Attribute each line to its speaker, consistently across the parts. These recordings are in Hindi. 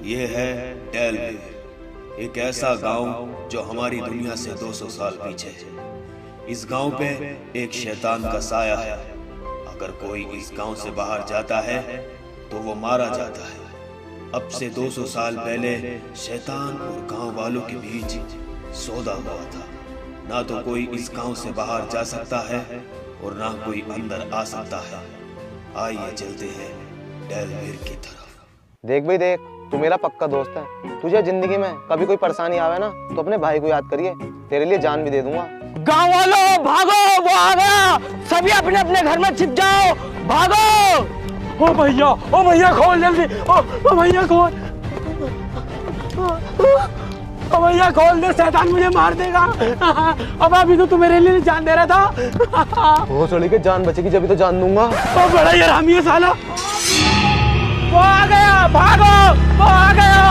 Speaker 1: ये है डेलवेयर, एक ऐसा गांव जो हमारी दुनिया से 200 साल पीछे है। इस गांव पे एक शैतान का साया है। अगर कोई इस गांव से बाहर जाता है तो वो मारा जाता है। अब से 200 साल पहले शैतान और गांव वालों के बीच सौदा हुआ था। ना तो कोई इस गांव से बाहर जा सकता है और ना कोई अंदर आ सकता है। आइए चलते हैं डेलवेयर की तरफ।
Speaker 2: देख भाई देख, तू मेरा पक्का दोस्त है। तुझे जिंदगी में कभी कोई परेशानी आवे ना तो अपने भाई को याद करिए, तेरे लिए जान भी दे दूंगा।
Speaker 3: गांव वालों भागो, वो आ गया। सभी अपने अपने घर में छिप जाओ, भागो। ओ भैया खोल जल्दी। ओ भैया खोल, ओ भैया खोल दे, शैतान मुझे मार देगा। अब अभी तो तू मेरे लिए जान दे रहा था।
Speaker 2: वो सोली के जान बचेगी जब तो जान दूंगा।
Speaker 3: ओ बड़ा ही हरामी है साला। वो आ गया, भागो, वो आ गया।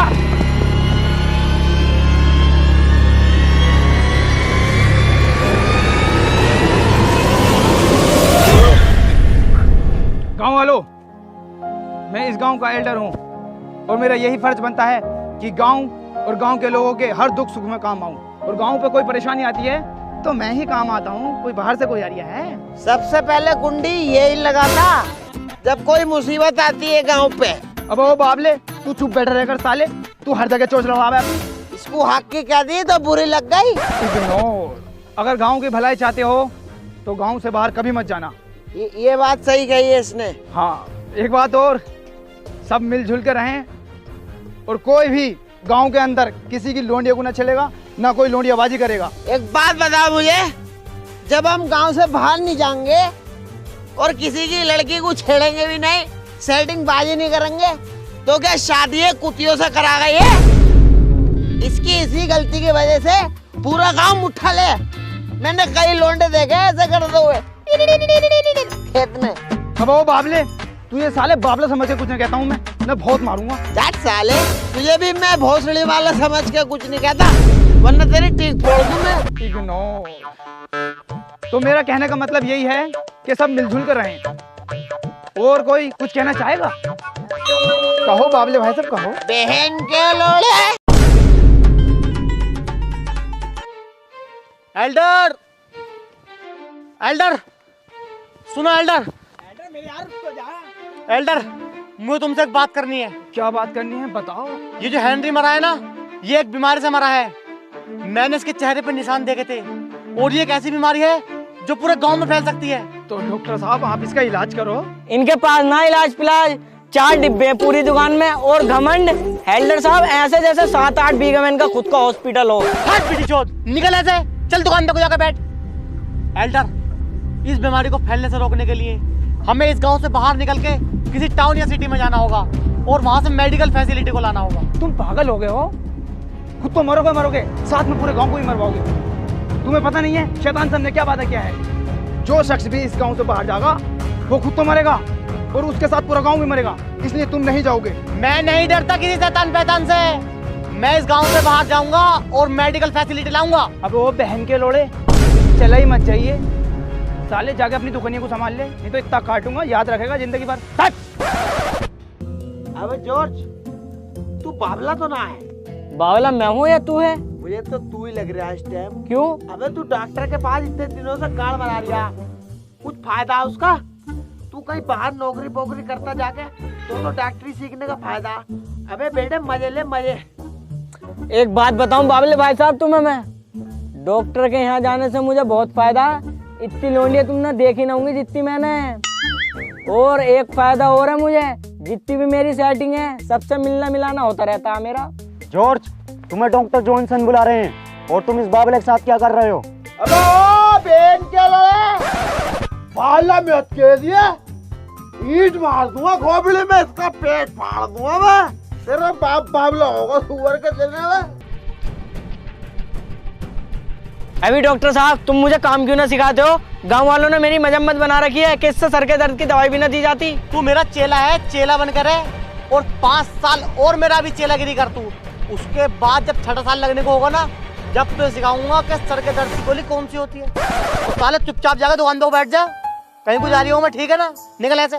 Speaker 3: गांव वालों, मैं इस गांव का एल्डर हूं और मेरा यही फर्ज बनता है कि गांव और गांव के लोगों के हर दुख सुख में काम आऊं। और गांव पे कोई परेशानी आती है तो मैं ही काम आता हूं, कोई बाहर से कोई आ रहा है।
Speaker 4: सबसे पहले कुंडी यही लगाता जब कोई मुसीबत आती है गांव पे।
Speaker 3: अब वो बाबले, तू चुप बैठा रहकर साले, तू हर जगह चोच लड़ावे अपनी।
Speaker 4: इसको हक की कह दी तो बुरी लग गई।
Speaker 3: इग्नोर। अगर गांव की भलाई चाहते हो तो गांव से बाहर कभी मत जाना।
Speaker 4: ये बात सही कही है इसने।
Speaker 3: हाँ, एक बात और, सब मिलजुल कर रहें और कोई भी गांव के अंदर किसी की लोंडिया को न चलेगा, ना कोई लोंडियाबाजी करेगा।
Speaker 4: एक बात बताओ मुझे, जब हम गांव से बाहर नहीं जाएंगे और किसी की लड़की को छेड़ेंगे भी नहीं, सेटिंग बाजी नहीं करेंगे, तो क्या शादी कुतियों से करा गई है? इसकी इसी गलती की वजह से पूरा गांव मुट्ठा ले। मैंने कई लोंडे देखे ऐसे करते हुए खेत में।
Speaker 3: अब वो बाबले, तू ये साले बाबला समझ के कुछ नहीं कहता हूँ मैं बहुत मारूंगा।
Speaker 4: जाट साले, तुझे भी मैं भोसड़ी वाला समझ के कुछ नहीं कहता, वरना तेरी टीक फोड़ दूं मैं।
Speaker 3: इग्नोर। तो मेरा कहने का मतलब यही है कि सब मिलजुल कर रहें। और कोई कुछ कहना चाहेगा? कहो बाबले भाई, सब कहो।
Speaker 4: बहन के लोड़े।
Speaker 5: एल्डर, एल्डर, सुनो एल्डर। एल्डर, मुझे तुमसे एक बात करनी है।
Speaker 3: क्या बात करनी है, बताओ।
Speaker 5: ये जो हेनरी मरा है ना, ये एक बीमारी से मरा है। मैंने इसके चेहरे पर निशान देखे थे और ये एक ऐसी बीमारी है जो पूरे गांव में फैल सकती है।
Speaker 3: तो डॉक्टर साहब, आप इसका इलाज करो।
Speaker 6: इनके पास ना इलाज पिलाज, 4 डिब्बे पूरी दुकान में और घमंड। हेल्डर साहब ऐसे जैसे 7-8 बीघे में इनका खुद का हॉस्पिटल हो।
Speaker 5: हट बेटी चोद, निकल ऐसे, चल दुकान तक जाकर बैठ। एल्डर, इस बीमारी को फैलने से रोकने के लिए हमें इस गांव से बाहर निकल के किसी टाउन या सिटी में जाना होगा और वहां से मेडिकल फैसिलिटी को लाना होगा।
Speaker 3: तुम पागल हो गए हो? खुद तो मरोगे, साथ में पूरे गांव को ही मरवाओगे। तुम्हें पता नहीं है शैतान से हमने क्या वादा किया है? जो शख्स भी इस गांव से बाहर जाएगा वो खुद तो मरेगा और उसके साथ पूरा गांव भी मरेगा, इसलिए तुम नहीं जाओगे।
Speaker 5: मैं नहीं डरता किसी शैतान पैतान से। मैं इस गांव से बाहर जाऊंगा और मेडिकल फैसिलिटी लाऊंगा।
Speaker 3: अब वो बहन के लोड़े, चला ही मत जाइए साले, जाके अपनी दुकानिया को संभाल ले, नहीं तो इतना काटूंगा याद रखेगा जिंदगी भर।
Speaker 4: अबे जॉर्ज, तू बाबला तो ना है?
Speaker 6: बावला मैं हूँ या तू है?
Speaker 4: मुझे तो तू ही लग रहा है इस टाइम।
Speaker 6: क्यों?
Speaker 4: अबे तू डॉक्टर के पास इतने दिनों से कार्ड बना लिया, कुछ फायदा है उसका? तू कहीं बाहर नौकरी पोकरी करता जाके तो डॉक्टरी सीखने का फायदा। अबे बेटे मजे ले मजे।
Speaker 6: एक बात बताऊं बाबले भाई साहब तुम्हें, मैं डॉक्टर के यहाँ जाने से मुझे बहुत फायदा। इतनी लोंडियां तुमने देखी ना होंगी जितनी मैंने। और एक फायदा और है मुझे, जितनी भी मेरी सेटिंग है सबसे मिलना मिलाना होता रहता है मेरा।
Speaker 2: जॉर्ज, तुम्हें डॉक्टर जॉनसन बुला रहे हैं और तुम इस बाबले के साथ क्या कर रहे हो?
Speaker 4: अबे ओ बेन के लोड़े, बाला में अटके दिए, ईंट मार दूंगा खोपड़ी में, इसका पेट फाड़ दूंगा मैं। तेरा बाप बाबला होगा सुअर के देने में।
Speaker 6: अभी डॉक्टर साहब तुम मुझे काम क्यों ना सिखाते हो? गांव वालों ने मेरी मजम्मत बना रखी है कि इससे सर के दर्द की दवाई भी ना दी जाती।
Speaker 5: तू मेरा चेला है, चेला बनकर है और 5 साल और मेरा भी चेलागिरी कर तू। उसके बाद जब 6ठा साल लगने को होगा ना, जब तो सिखाऊंगा कि सर के दर्द की गोली कौन सी होती है। तो साले चुपचाप जाकर दुकान पे बैठ जा, कहीं को जा रही हूँ मैं, ठीक है ना? निकल ऐसे।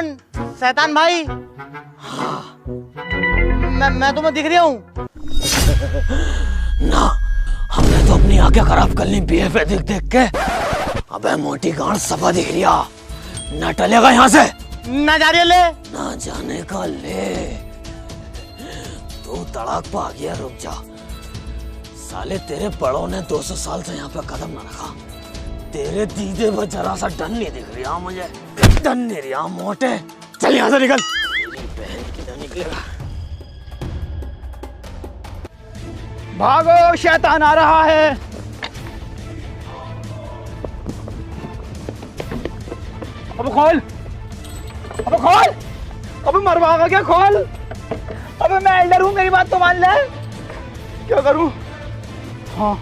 Speaker 5: कौन? शैतान भाई? मैं तुम्हें दिख रहा हूँ
Speaker 1: ना, हमने तो अपनी आंखें खराब कर ली बीएफए देख देख के। अबे मोटी गांड सफा दिख रिया, न टलेगा यहाँ से।
Speaker 5: ना जा रही ले?
Speaker 1: ना जाने का ले। तू तड़ाक पा गया, रुक जा। साले तेरे बड़ों ने 200 साल से यहाँ पे कदम न रखा। तेरे दीदे में जरा सा डन नहीं दिख रहा मुझे, डन नहीं रहा मोटे। चल यहाँ से निकल। तेरी बहन किधर निकलेगा?
Speaker 3: भागो, शैतान आ रहा है। अब खोल, अब खोल, अब मरवाएगा क्या? खोल। अबे मैं एल्डर हूँ, मेरी बात तो मान ले। क्या करूँ? हाँ,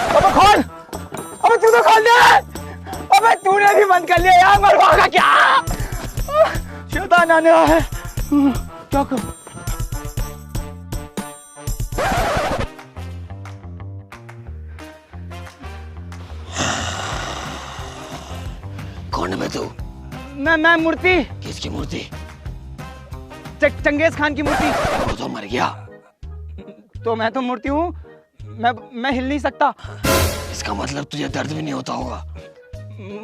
Speaker 3: अब खोल, अब तू तो खोल दे। अबे तूने भी बंद कर लिया यार, मरवाएगा क्या? शैतान आने रहा है। क्या करूँ?
Speaker 1: कौन है तू?
Speaker 3: मैं मूर्ति।
Speaker 1: किसकी मूर्ति?
Speaker 3: चंगेज खान की मूर्ति।
Speaker 1: वो तो मर गया।
Speaker 3: तो मैं तो मूर्ति हूँ, मैं हिल नहीं सकता।
Speaker 1: इसका मतलब तुझे दर्द भी नहीं होता होगा।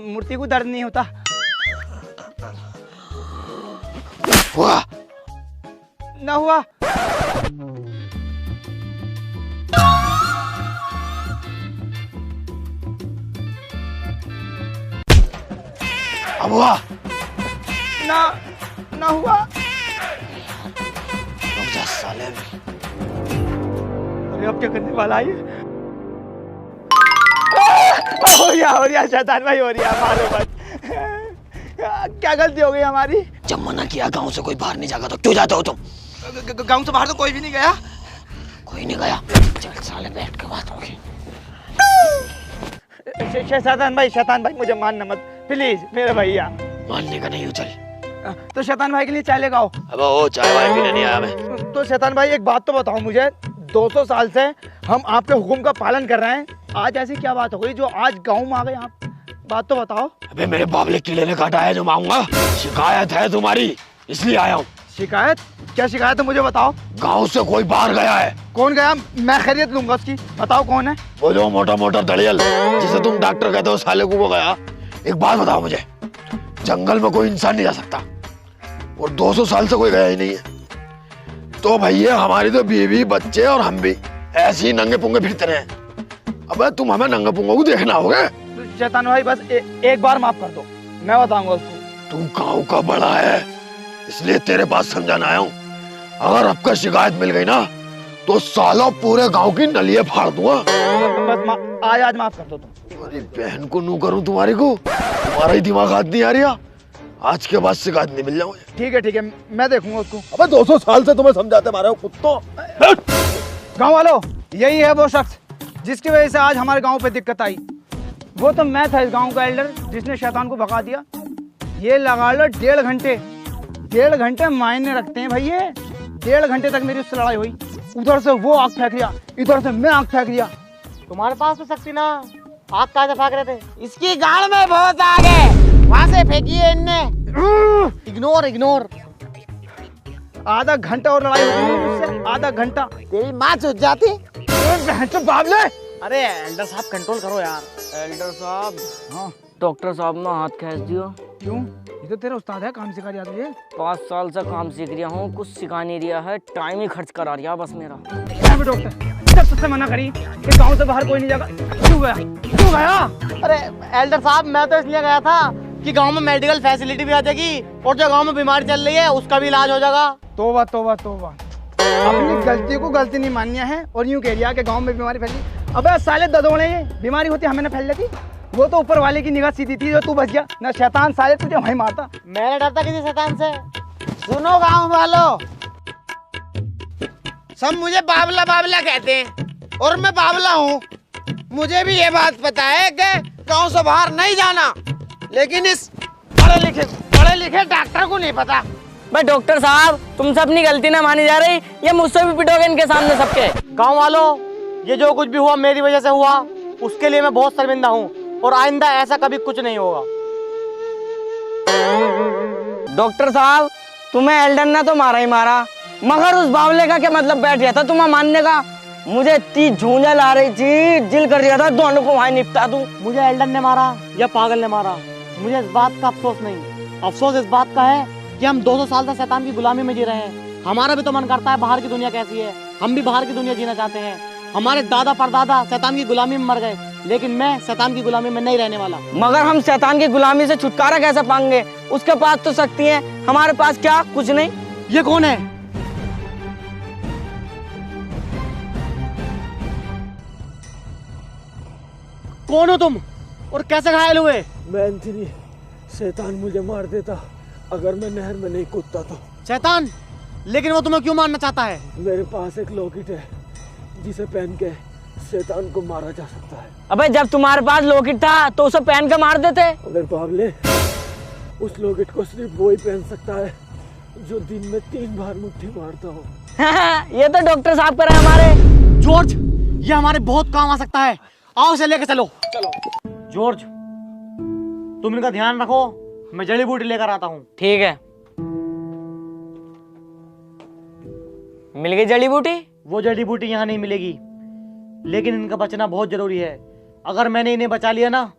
Speaker 3: मूर्ति को दर्द नहीं होता।
Speaker 1: हुआ?
Speaker 3: ना हुआ।
Speaker 1: अब हुआ?
Speaker 3: ना हुआ।
Speaker 1: रुक जा साले।
Speaker 3: अरे अब क्या करने वाला है? हो गया शैतान भाई, हो गया। मारो मत। क्या गलती हो गई हमारी?
Speaker 1: जब मना किया गांव से कोई बाहर नहीं जाएगा तो क्यों जाते हो तुम?
Speaker 3: गांव से बाहर तो कोई भी नहीं गया।
Speaker 1: कोई नहीं गया? चल साले बैठ के बात होगी।
Speaker 3: शैतान भाई मुझे मानना मत प्लीज, मेरे भैया।
Speaker 1: मानने का नहीं हो, चल।
Speaker 3: तो शैतान भाई के लिए चाय लेकर आओ।
Speaker 1: अब वो चाय वाय पीने नहीं आया मैं।
Speaker 3: तो शैतान भाई एक बात तो बताओ मुझे, 200 साल से हम आपके हुक्म का पालन कर रहे हैं, आज ऐसी क्या बात हो गई जो आज गाँव में आ गए आप? बात तो बताओ।
Speaker 1: अबे मेरे बाबले कीड़े ने काटा है जो मांगूंगा। शिकायत है तुम्हारी, इसलिए आया हूँ।
Speaker 3: शिकायत? क्या शिकायत है मुझे बताओ।
Speaker 1: गांव से कोई बाहर गया है।
Speaker 3: कौन गया? मैं खैरियत लूंगा उसकी। बताओ कौन है?
Speaker 1: वो जो मोटा मोटा दड़ियल जिसे तुम डॉक्टर कहते हो, साले को वो गया। एक बात बताओ मुझे, जंगल में कोई इंसान नहीं जा सकता और 200 साल से कोई गया ही नहीं है। तो भैया हमारी तो बीवी बच्चे और हम भी ऐसे ही नंगे पुंगे फिरते रहे। अब तुम हमें नंगे पुंगों को देखना होगा।
Speaker 3: शैतान भाई बस एक बार माफ कर दो, मैं बताऊंगा उसको।
Speaker 1: तू गाँव का बड़ा है इसलिए तेरे पास समझाना आया हूँ। अगर आपका शिकायत मिल गई ना तो सालों पूरे गांव की नलियां फाड़ दूंगा।
Speaker 3: बस आज माफ कर दो तुम।
Speaker 1: तुम्हारी बहन को नू करूं तुम्हारी को? तुम्हारा ही दिमाग हाथ नहीं आ रहा। आज के बाद शिकायत नहीं मिल जाऊंगा।
Speaker 3: ठीक है, मैं देखूंगा उसको।
Speaker 1: अबे 200 साल से तुम्हें समझाते मारे हो कुत्तों।
Speaker 3: गाँव वालों, यही है वो शख्स जिसकी वजह से आज हमारे गाँव पे दिक्कत आई। वो तो मैं था इस गाँव का एल्डर जिसने शैतान को भगा दिया। ये लगा लो 1.5 घंटे मायने रखते हैं भैया। 1.5 घंटे तक मेरी उससे लड़ाई हुई। उधर से वो आग फेंक लिया, इधर से मैं आग फेंक लिया।
Speaker 5: तुम्हारे पास तो शक्ति ना, आग कहाँ से फेंक रहे थे?
Speaker 4: इसकी गाड़ में बहुत आग है, वहां से फेंकी है इनने।
Speaker 5: इग्नोर।
Speaker 3: आधा घंटा और लड़ाई हुई मुझसे, आधा घंटा।
Speaker 4: तेरी माँ चुप जाती।
Speaker 3: बाबले,
Speaker 5: अरे एल्डर साहब कंट्रोल करो यार।
Speaker 6: एल्डर साहब,
Speaker 3: हाँ
Speaker 6: डॉक्टर साहब ने हाथ खींच दियो।
Speaker 3: क्यों? ये तो तेरा उस्ताद है, काम सिखा दिया तुझे।
Speaker 6: 5 साल से काम सीख रहा हूँ, कुछ सिखा नहीं रहा है, टाइम ही खर्च करा रहा बस मेरा।
Speaker 3: डॉक्टर जब तुझसे मना करी कि गांव से बाहर कोई नहीं जाएगा, क्यों गया?
Speaker 5: अरे एल्डर साहब, मैं तो इसलिए गया था कि गांव में मेडिकल फैसिलिटी भी आ जाएगी और जो गांव में बीमारी चल रही है उसका भी इलाज हो जाएगा।
Speaker 3: तोबा। अपनी गलती को गलती नहीं माननी है और यूं कह रहा कि गांव में बीमारी फैली। अबे साले ददोड़े, बीमारी होती हमें ना फैल जाती। वो तो ऊपर वाले की निगाह सीधी थी जो तू बच गया ना। शैतान साले तुझे वहीं मारता।
Speaker 5: मैं डरता किसी शैतान से।
Speaker 4: सुनो गांव वालों, सब मुझे बाबला कहते हैं और मैं बाबला हूँ। मुझे भी ये बात पता है कि गांव से बाहर नहीं जाना, लेकिन इस पढ़े लिखे डॉक्टर को नहीं पता।
Speaker 6: भाई डॉक्टर साहब, तुमसे अपनी गलती ना मानी जा रही, ये मुझसे भी पिटोगे इनके सामने सबके।
Speaker 5: गांव वालों, ये जो कुछ भी हुआ मेरी वजह से हुआ, उसके लिए मैं बहुत शर्मिंदा हूँ। और आइंदा ऐसा कभी कुछ नहीं होगा।
Speaker 6: डॉक्टर साहब, तुम्हें एल्डन ने तो मारा ही मारा, मगर उस बावले का क्या मतलब बैठ गया था तुम्हें मानने का? मुझे इतनी झूंझल आ रही थी, दिल कर रहा था दोनों को वहां निपटा दूं।
Speaker 5: मुझे एल्डन ने मारा या पागल ने मारा, मुझे इस बात का अफसोस नहीं। अफसोस इस बात का है कि हम 200 साल से शैतान की गुलामी में जी रहे हैं। हमारा भी तो मन करता है बाहर की दुनिया कैसी है, हम भी बाहर की दुनिया जीना चाहते हैं। हमारे दादा परदादा शैतान की गुलामी में मर गए, लेकिन मैं शैतान की गुलामी में नहीं रहने वाला।
Speaker 6: मगर हम शैतान की गुलामी से छुटकारा कैसे पाएंगे? उसके पास तो शक्ति है, हमारे पास क्या? कुछ नहीं।
Speaker 5: ये कौन है? कौन हो तुम और कैसे घायल हुए?
Speaker 7: मैं एंथनी, शैतान मुझे मार देता अगर मैं नहर में नहीं कूदता तो।
Speaker 5: शैतान? लेकिन वो तुम्हें क्यों मारना चाहता है?
Speaker 7: मेरे पास एक लॉकेट है जिसे पहन के शैतान को मारा जा सकता है।
Speaker 6: अबे जब तुम्हारे पास लॉकेट था तो उसे पहन के मार देते।
Speaker 7: अगर बाबले, उस लॉकेट को सिर्फ वो ही पहन सकता है जो दिन में 3 बार मुट्ठी मारता हो।
Speaker 6: ये तो डॉक्टर साहब कर रहे हैं हमारे।
Speaker 5: जॉर्ज, ये हमारे बहुत काम आ सकता है। आओ इसे लेके चलो। जॉर्ज, तुम इनका ध्यान रखो, मैं जड़ी बूटी लेकर आता हूँ।
Speaker 6: ठीक है। मिल गई जड़ी बूटी?
Speaker 5: वो जड़ी बूटी यहाँ नहीं मिलेगी, लेकिन इनका बचना बहुत जरूरी है। अगर मैंने इन्हें बचा लिया ना,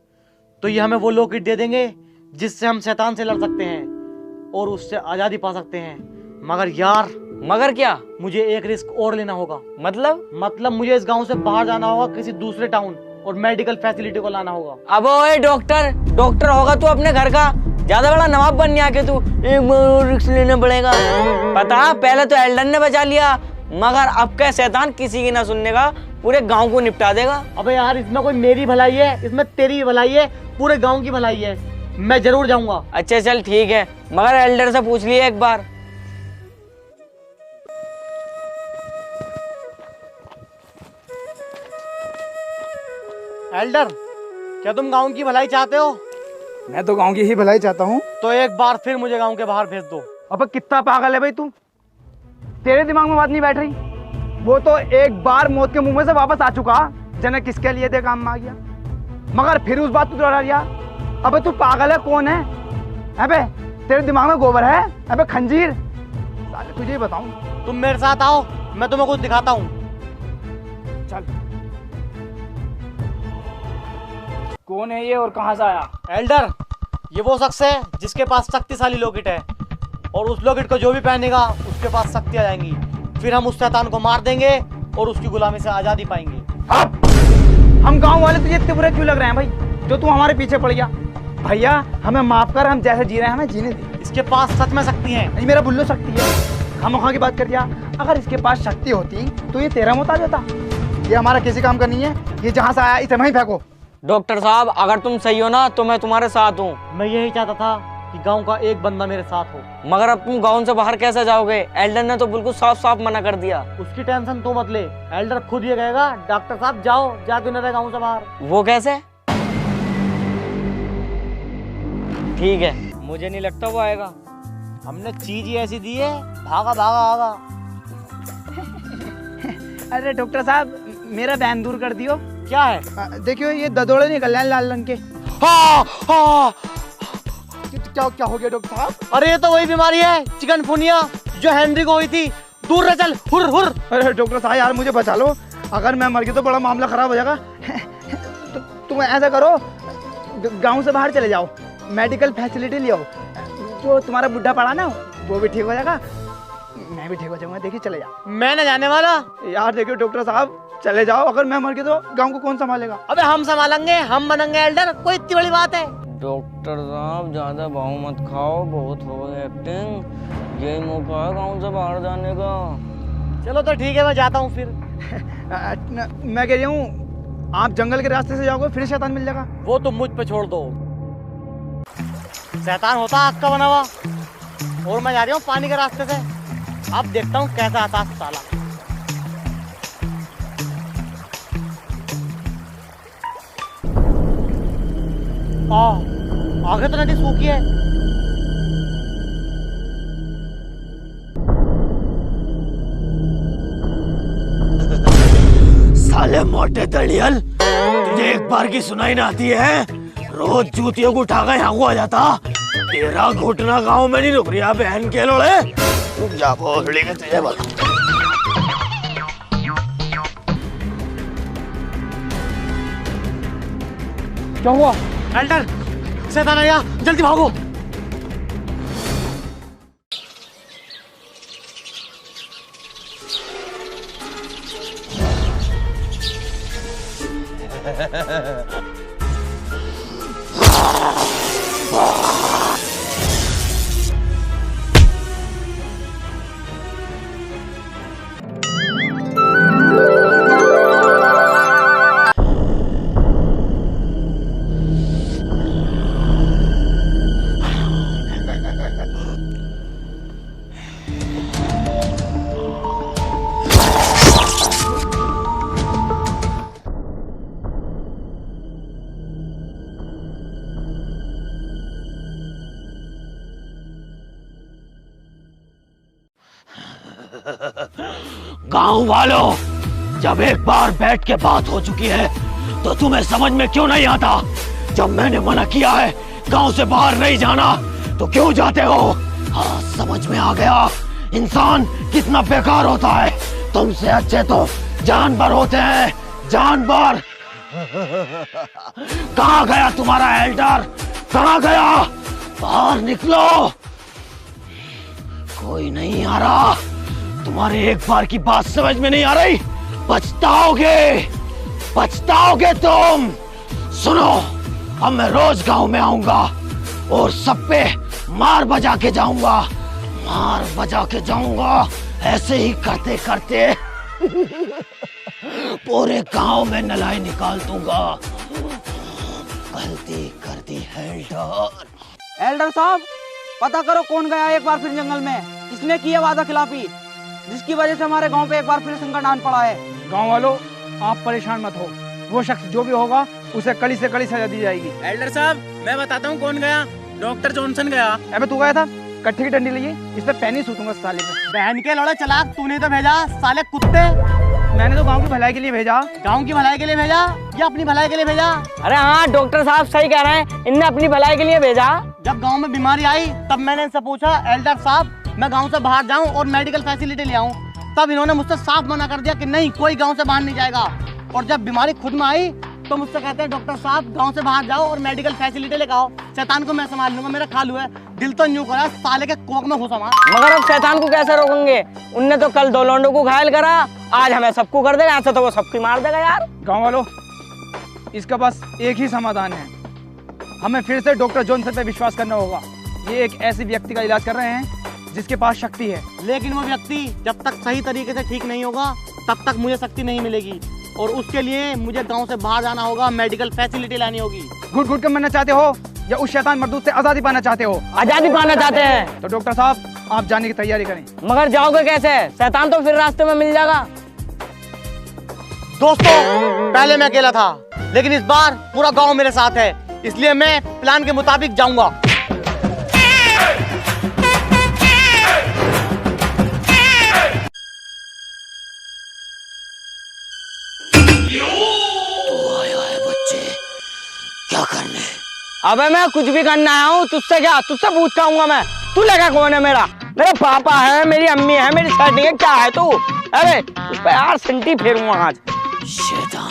Speaker 5: तो ये हमें वो लॉकेट दे देंगे जिससे हम शैतान से लड़ सकते हैं और उससे आजादी पा सकते हैं। मगर यार,
Speaker 6: मगर क्या?
Speaker 5: मुझे एक रिस्क और लेना होगा।
Speaker 6: मतलब
Speaker 5: मुझे इस गांव से बाहर जाना होगा, किसी दूसरे टाउन, और मेडिकल फैसिलिटी को लाना होगा।
Speaker 6: अब ओए डॉक्टर होगा तू अपने घर का, ज्यादा बड़ा नवाब बनने आके तू एक बार रिस्क लेना पड़ेगा। पता, पहले तो एल्डन ने बचा लिया, मगर अब क्या शैतान किसी की ना सुनने का, पूरे गांव को निपटा देगा।
Speaker 5: अबे यार, इसमें कोई मेरी भलाई है, इसमें तेरी भी भलाई है, पूरे गांव की भलाई है। मैं जरूर जाऊंगा।
Speaker 6: अच्छा चल ठीक है, मगर एल्डर से पूछ लिए एक बार।
Speaker 5: एल्डर, क्या तुम गांव की भलाई चाहते हो?
Speaker 3: मैं तो गांव की ही भलाई चाहता हूँ।
Speaker 5: तो एक बार फिर मुझे गांव के बाहर भेज दो।
Speaker 3: अबे कितना पागल है भाई तू, तेरे दिमाग में बात नहीं बैठ रही। वो तो एक बार मौत के मुंह में से वापस आ चुका, जने किसके लिए दे काम में आ गया, मगर फिर उस बात को दोहरा दिया। अबे तू पागल है? कौन है? अबे तेरे दिमाग में गोबर है? अबे खंजीर, साले तुझे ही बताऊं।
Speaker 5: तुम मेरे साथ आओ, मैं तुम्हें कुछ दिखाता हूँ।
Speaker 3: चल। कौन है ये और कहां से आया?
Speaker 5: एल्डर, ये वो शख्स है जिसके पास शक्तिशाली लॉकेट है, और उस लॉकेट को जो भी पहनेगा उसके पास शक्ति आ जाएंगी। फिर हम उस शैतान को मार देंगे और उसकी गुलामी से आजादी पाएंगे।
Speaker 3: हम गांव वाले तुझे इतने बुरे क्यों लग रहे हैं भाई, जो तू हमारे पीछे पड़ गया? भैया हमें माफ कर, हम जैसे जी रहे हैं हमें जीने दे।
Speaker 5: इसके पास सच में शक्ति है।
Speaker 3: नहीं, मेरा बुल्लो शक्ति है, खामोखा की बात कर दिया। अगर इसके पास शक्ति होती तो ये तेरा मोहताज होता। ये हमारा किसी काम का नहीं है, ये जहाँ से आया इसे वहीं फेंको।
Speaker 6: डॉक्टर साहब, अगर तुम सही हो ना तो मैं तुम्हारे साथ हूँ।
Speaker 5: मैं यही चाहता था कि गांव का एक बंदा मेरे साथ हो।
Speaker 6: मगर अब तुम गांव से बाहर कैसे जाओगे? एल्डर ने तो बिल्कुल साफ साफ मना कर दिया।
Speaker 5: उसकी टेंशन तू मत ले, एल्डर खुद ये कहेगा डॉक्टर साहब जाओ, जाके न रहे गांव से बाहर।
Speaker 6: वो कैसे? ठीक है, मुझे नहीं लगता वो आएगा।
Speaker 5: हमने चीज ही ऐसी दी है, भागा भागा आगा।
Speaker 3: अरे डॉक्टर साहब, मेरा ध्यान दूर कर दियो।
Speaker 5: क्या है?
Speaker 3: देखियो ये ददोड़े निकल रहे हैं लाल रंग के। क्या हो गया डॉक्टर साहब?
Speaker 5: अरे ये तो वही बीमारी है, चिकनगुनिया, जो हेनरी को हुई थी। दूर रह, चल, हुर हुर।
Speaker 3: अरे डॉक्टर साहब यार मुझे बचा लो, अगर मैं मर गया तो बड़ा मामला खराब हो जाएगा। तो तुम ऐसा करो, गांव से बाहर चले जाओ, मेडिकल फैसिलिटी ले आओ, जो तुम्हारा बुढ़ा पड़ा ना वो भी ठीक हो जाएगा, मैं भी ठीक हो जाऊंगा। देखिए चले जाओ।
Speaker 5: मैं न जाने वाला।
Speaker 3: यार देखियो डॉक्टर साहब, चले जाओ, अगर मैं मर गया तो गांव को कौन संभालेगा?
Speaker 5: अबे हम संभालेंगे, हम बनेंगे एल्डर, कोई इतनी बड़ी बात है?
Speaker 6: डॉक्टर साहब ज्यादा भाव मत खाओ, बहुत हो गई एक्टिंग। यही मौका है गांव से बाहर जाने का।
Speaker 5: चलो तो ठीक है, मैं जाता हूँ फिर।
Speaker 3: मैं कह रही हूँ, आप जंगल के रास्ते से जाओगे फिर शैतान मिल जाएगा।
Speaker 5: वो तुम मुझ पे छोड़ दो, शैतान होता आग का बना हुआ, और मैं जा रही हूँ पानी के रास्ते से। अब देखता हूँ कैसा आता है साला। आगे तो नदी सूखी है।
Speaker 1: साले मोटे दड़ियल,
Speaker 7: तुझे एक बार की सुनाई ना आती है? रोज जूतियों को उठा कर यहाँ को आ जाता। तेरा घुटना गाँव में नहीं रुक रहा बहन के लोड़े। रुक जा बोल तुझे बोल।
Speaker 3: क्या हुआ?
Speaker 5: एल्डर, शैतान आया, जल्दी भागो।
Speaker 7: गांव वालों, जब एक बार बैठ के बात हो चुकी है तो तुम्हें समझ में क्यों नहीं आता? जब मैंने मना किया है गांव से बाहर नहीं जाना तो क्यों जाते हो? हाँ, समझ में आ गया इंसान कितना बेकार होता है। तुमसे अच्छे तो जानवर होते हैं, जानवर। कहाँ गया तुम्हारा एल्डर? कहाँ गया? बाहर निकलो। कोई नहीं आ रहा। तुम्हारे एक बार की बात समझ में नहीं आ रही? पछताओगे, पछताओगे तुम। सुनो, अब मैं रोज गांव में आऊंगा और सब पे मार बजा के जाऊंगा, मार बजा के जाऊंगा। ऐसे ही करते करते पूरे गांव में नलाई निकाल दूंगा। गलती कर दी एल्डर।
Speaker 3: एल्डर साहब, पता करो कौन गया एक बार फिर जंगल में, किसने की है वादा खिलाफी, जिसकी वजह से हमारे गांव पे एक बार फिर संकट आन पड़ा है। गांव वालों, आप परेशान मत हो, वो शख्स जो भी होगा उसे कड़ी से कड़ी सजा दी जाएगी।
Speaker 6: एल्डर साहब, मैं बताता हूँ कौन गया। डॉक्टर जॉनसन गया।
Speaker 3: अबे तू गया था? कट्ठी की डंडी लिए, इस पे पैनी सूतूंगा साले पे।
Speaker 5: बहन के लौड़े चलाक, तूने तो भेजा साले कुत्ते।
Speaker 3: मैंने तो गांव की भलाई के लिए भेजा।
Speaker 5: गांव की भलाई के लिए भेजा या अपनी भलाई के लिए भेजा?
Speaker 6: अरे हाँ, डॉक्टर साहब सही कह रहे हैं, इनने अपनी भलाई के लिए भेजा।
Speaker 5: जब गांव में बीमारी आई तब मैंने इनसे पूछा, एल्डर साहब मैं गांव से बाहर जाऊं और मेडिकल फैसिलिटी ले आऊं, तब इन्होंने मुझसे साफ मना कर दिया कि नहीं, कोई गांव से बाहर नहीं जाएगा। और जब बीमारी खुद में आई तो मुझसे कहते हैं, डॉक्टर साहब गांव से बाहर जाओ और मेडिकल फैसिलिटी लेकर आओ, शैतान को मैं संभाल लूंगा, मेरा खालू है। दिल तो यूं करा साले के कोक में घुसा।
Speaker 6: मगर अब शैतान को कैसे रोकेंगे? उनने तो कल 2 लौंडों को घायल करा, आज हमें सबको कर देगा। ऐसा तो वो सबकी मार देगा यार।
Speaker 3: गांव वालों, इसका बस एक ही समाधान है, हमें फिर से डॉक्टर जॉनसन पे विश्वास करना होगा। ये एक ऐसे व्यक्ति का इलाज कर रहे हैं जिसके पास शक्ति है,
Speaker 5: लेकिन वो व्यक्ति जब तक सही तरीके से ठीक नहीं होगा तब तक मुझे शक्ति नहीं मिलेगी, और उसके लिए मुझे गांव से बाहर जाना होगा, मेडिकल फैसिलिटी लानी होगी।
Speaker 3: घुट घुट के मरना चाहते हो या उस शैतान मर्दूद से आजादी पाना चाहते हो?
Speaker 6: आजादी पाना चाहते हैं।
Speaker 3: तो डॉक्टर साहब, आप जाने की तैयारी करें।
Speaker 6: मगर जाओगे कैसे? शैतान तो फिर रास्ते में मिल जाएगा।
Speaker 5: दोस्तों, पहले मैं अकेला था, लेकिन इस बार पूरा गांव मेरे साथ है, इसलिए मैं प्लान के मुताबिक जाऊंगा।
Speaker 7: क्या करने?
Speaker 6: अबे मैं कुछ भी करना आया हूँ, तुझसे क्या? तुझसे पूछ आऊंगा मैं। तू लगा कौन है? मेरा मेरे पापा है, मेरी अम्मी है, मेरी सेटिंग है। क्या है तू? अरे उस पे यार संटी फेरूंगा आज।
Speaker 7: शैतान।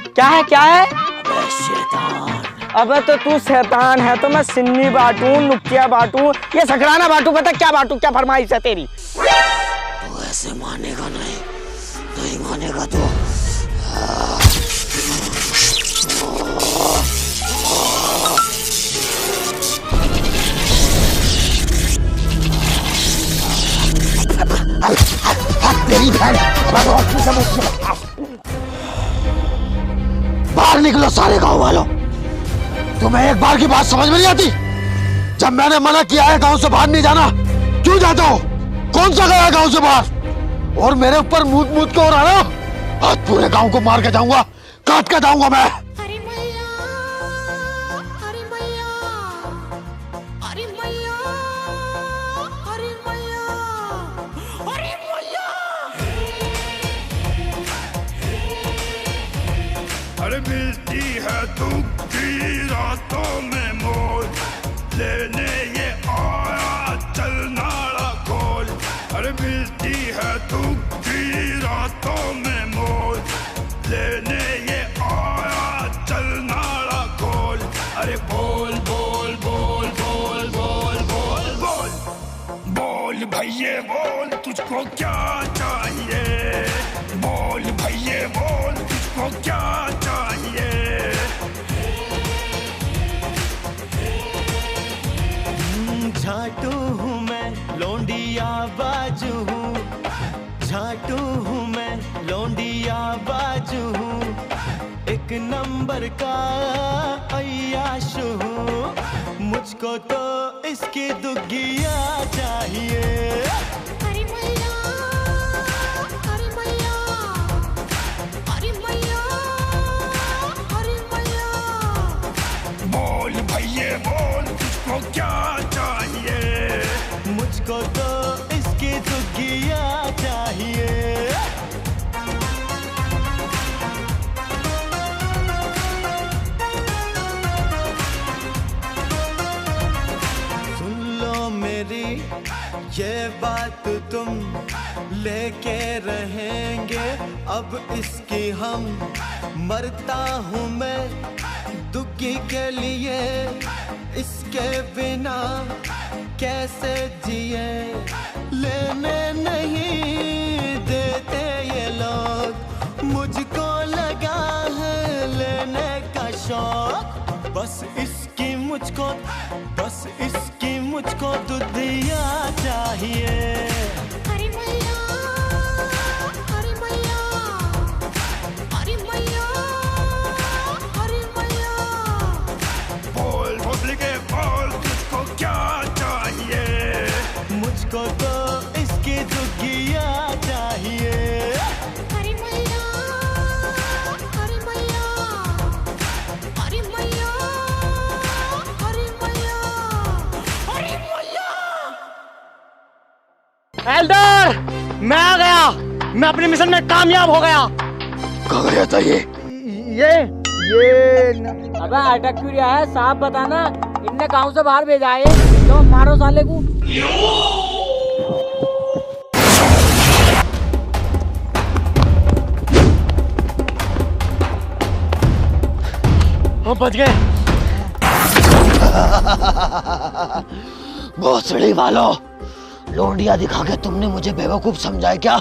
Speaker 6: क्या है? क्या है?
Speaker 7: अबे शैतान।
Speaker 6: अबे तो तू शैतान है तो मैं सिन्नी बांटू, नुकिया बांटू, ये सकराना बांटू, पता क्या बांटू? क्या फरमाइश है तेरी?
Speaker 7: तू ऐसे मानेगा नहीं, नहीं मानेगा तो। बाहर निकलो सारे गांव वालों। तुम्हें एक बार की बात समझ में नहीं आती? जब मैंने मना किया है गांव से बाहर नहीं जाना, क्यों जाते हो? कौन सा गया गांव से बाहर? और मेरे ऊपर मूत मूत के और आना? आज पूरे गांव को मार के जाऊंगा, काट के जाऊंगा मैं।
Speaker 8: अरे मिलती है दुख की रातों में मोल, लेने ये आया चल नाड़ा खोल। अरे मिलती है दुख की रातों में मोल, लेने ये आया चल नाड़ा खोल। अरे बोल बोल बोल बोल बोल बोल बोल बोल भैये बोल, तुझको क्या चाहिए? बोल भैये बोल, तुझको क्या चाहिए?
Speaker 9: झाटू हूँ मैं लौंडिया बाजू हूँ, झाटू हूँ मैं लौंडिया बाजू हूँ, एक नंबर का अय्याश हूँ, मुझको तो इसकी दुगिया चाहिए।
Speaker 10: अरे मैया, अरे मैया, अरे मैया, अरे मैया।
Speaker 8: बोल भैये बोल, तुझको क्या चाहिए?
Speaker 9: मुझको तो इसकी दुगिया चाहिए। सुन लो मेरी ये बात तुम लेके रहेंगे अब इसकी हम, मरता हूँ मैं दुखी के लिए, इसके बिना कैसे जिए। लेने नहीं देते ये लोग, मुझको लगा है लेने का शौक, बस इसकी मुझको, बस इसकी मुझको दुधिया चाहिए।
Speaker 10: अरे मैया, अरे मैया, अरे मैया, अरे मैया।
Speaker 8: बोल भोसले के बोल, तुझको क्या चाहिए?
Speaker 9: मुझको तो इसकी दुगिया चाहिए।
Speaker 10: अरे मैया, अरे मैया, अरे मैया, अरे मैया, अरे मैया।
Speaker 5: एल्डर, मैं आ गया, मैं अपने मिशन में कामयाब हो गया।
Speaker 1: कहाँ गया था ये?
Speaker 6: अबे अटक क्यों रहा है? साफ बताना, इनने गांव से बाहर भेजा है तो मारो साले को।
Speaker 5: वो बच गए।
Speaker 7: भोसड़ी वालों, लौंडिया दिखा के तुमने मुझे बेवकूफ समझा है क्या?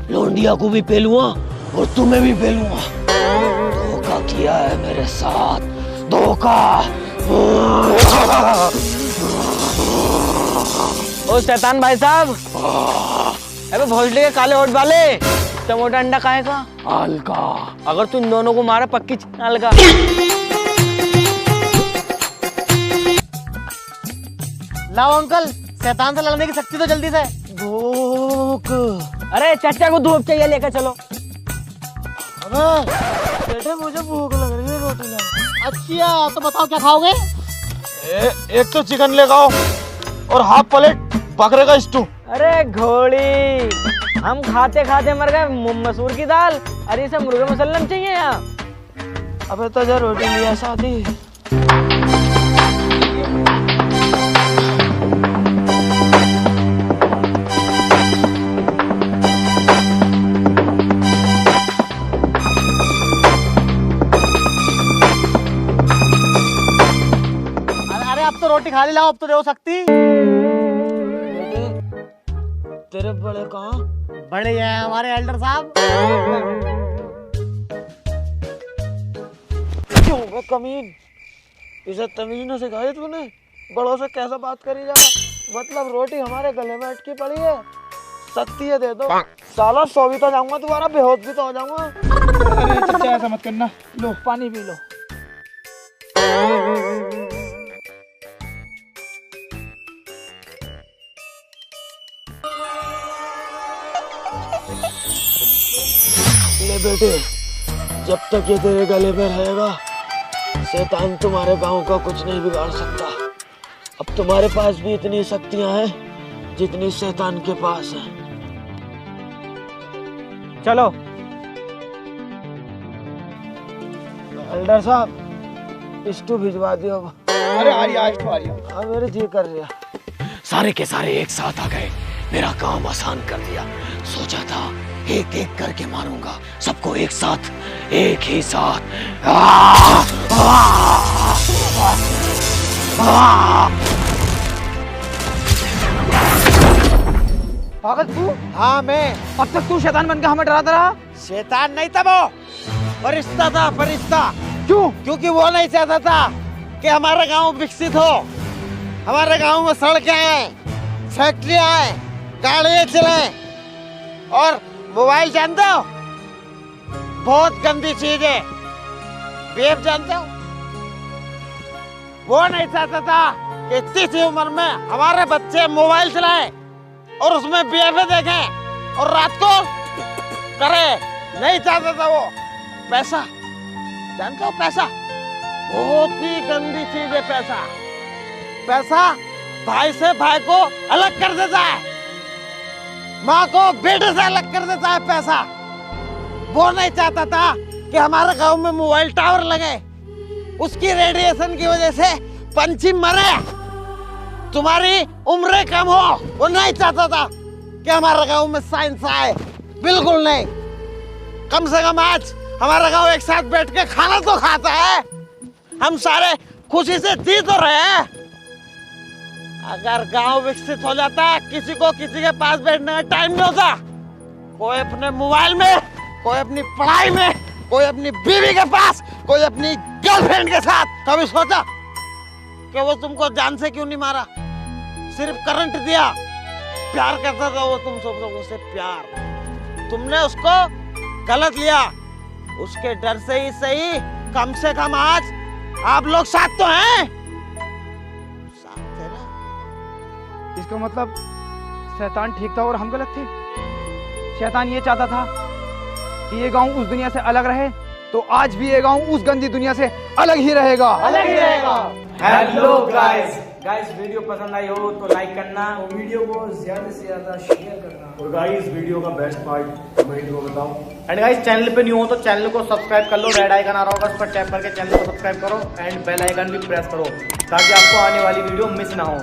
Speaker 7: लौंडिया को भी पेलूंगा और तुम्हें भी पेलूंगा। धोखा किया है मेरे साथ, धोखा।
Speaker 6: ओ शैतान भाई साहब, अबे भोसले के काले होठ वाले, टमोटा अंडा खाएगा
Speaker 7: हल्का।
Speaker 6: अगर तू इन दोनों को मारे पक्की चाल का।
Speaker 5: लाओ अंकल, शैतान से लड़ने की शक्ति तो जल्दी से।
Speaker 6: भूख। अरे चाचा को धूप चाहिए, लेकर चलो।
Speaker 5: बेटे मुझे भूख लग रही है, रोटी लाओ। अच्छा तो बताओ क्या खाओगे?
Speaker 3: एक तो चिकन ले आओ और हाफ प्लेट बकरे का स्टू।
Speaker 6: अरे घोड़ी, हम खाते खाते मर गए मसूर की दाल, अरे इसे मुर्गे मुसल्लम चाहिए यहाँ।
Speaker 3: अबे तो जा रोटी लिया शादी।
Speaker 5: अरे अब तो रोटी खा ली, लाओ अब तो दे सकती।
Speaker 3: तेरे बड़े कहाँ?
Speaker 5: बड़े हैं हमारे एल्डर साहब।
Speaker 3: क्यों बे कमीन, इसे तमीज न सिखाई तूने? बड़ों से कैसा बात करी जा? मतलब रोटी हमारे गले में अटकी पड़ी है, सत्ती है दे दो। साला सो भी तो जाऊंगा, तुम्हारा बेहोश भी तो हो जाऊंगा। अरे चाचा ऐसा मत करना, लो पानी पी लो। ले बेटे, जब तक ये तेरे गले में रहेगा, शैतान तुम्हारे गांव का कुछ नहीं बिगाड़ सकता। अब तुम्हारे पास भी इतनी शक्तियां हैं जितनी शैतान के पास है।
Speaker 6: चलो।
Speaker 3: एल्डर साहब स्टू भिजवा दियो। अरे आ रही आज तो आ रही है। हाँ मेरे जी कर रहा।
Speaker 7: सारे के सारे एक साथ आ गए, मेरा काम आसान कर दिया। सोचा था एक एक करके मारूंगा सबको एक साथ, एक ही साथ।
Speaker 3: पागल तू?
Speaker 4: हाँ मैं।
Speaker 3: अब तक तू शैतान बनकर हमें डराता रहा।
Speaker 4: शैतान नहीं था वो, फरिश्ता था, फरिश्ता।
Speaker 3: क्यों?
Speaker 4: क्योंकि वो नहीं चाहता था कि हमारा गांव विकसित हो। हमारे गांव में सड़कें आए, फैक्ट्रियां आए, गाड़ियां चले। और मोबाइल जानते हो, बहुत गंदी चीज है। बेब जानते हो, वो नहीं चाहता था कि इतनी सी उम्र में हमारे बच्चे मोबाइल चलाएं और उसमें बेबे देखें और रात को करे। नहीं चाहता था वो। पैसा जानते हो, पैसा बहुत ही गंदी चीज है। पैसा, पैसा भाई से भाई को अलग कर देता है, माँ को बेटे से अलग कर देता है पैसा। वो नहीं चाहता था कि हमारे गांव में मोबाइल टावर लगे, उसकी रेडिएशन की वजह से पंछी मरे, तुम्हारी उम्र कम हो। वो नहीं चाहता था कि हमारे गांव में साइंस आए, बिल्कुल नहीं। कम से कम आज हमारा गांव एक साथ बैठ के खाना तो खाता है, हम सारे खुशी से जी तो रहे हैं। अगर गांव विकसित हो जाता, किसी को किसी के पास बैठने का टाइम नहीं होता। कोई अपने मोबाइल में, कोई अपनी पढ़ाई में, कोई अपनी बीवी के पास, कोई अपनी गर्लफ्रेंड के साथ। कभी सोचा कि वो तुमको जान से क्यों नहीं मारा, सिर्फ करंट दिया? प्यार करता था वो तुम सब लोगों से, प्यार। तुमने उसको गलत लिया, उसके डर से ही सही, कम से कम आज आप लोग साथ तो हैं। साथ थे ना।
Speaker 3: इसका मतलब शैतान ठीक था और हम गलत थे। शैतान ये चाहता था कि ये गांव उस दुनिया से अलग रहे, तो आज भी ये गांव उस गंदी दुनिया से अलग ही रहेगा।
Speaker 6: अलग ही रहेगा। हेलो गाइस, वीडियो पसंद आई हो तो लाइक करना और वीडियो को ज्यादा से ज्यादा शेयर करना।
Speaker 11: और गाइस वीडियो का बेस्ट पार्ट कमेंट को बताओ।
Speaker 5: एंड गाइस चैनल पे न्यू हो तो चैनल को सब्सक्राइब कर लो, रेड आइकन आ रहा होगा उस पर टैप करके चैनल को सब्सक्राइब करो एंड बेल आइकन भी प्रेस करो ताकि आपको आने वाली वीडियो मिस ना हो।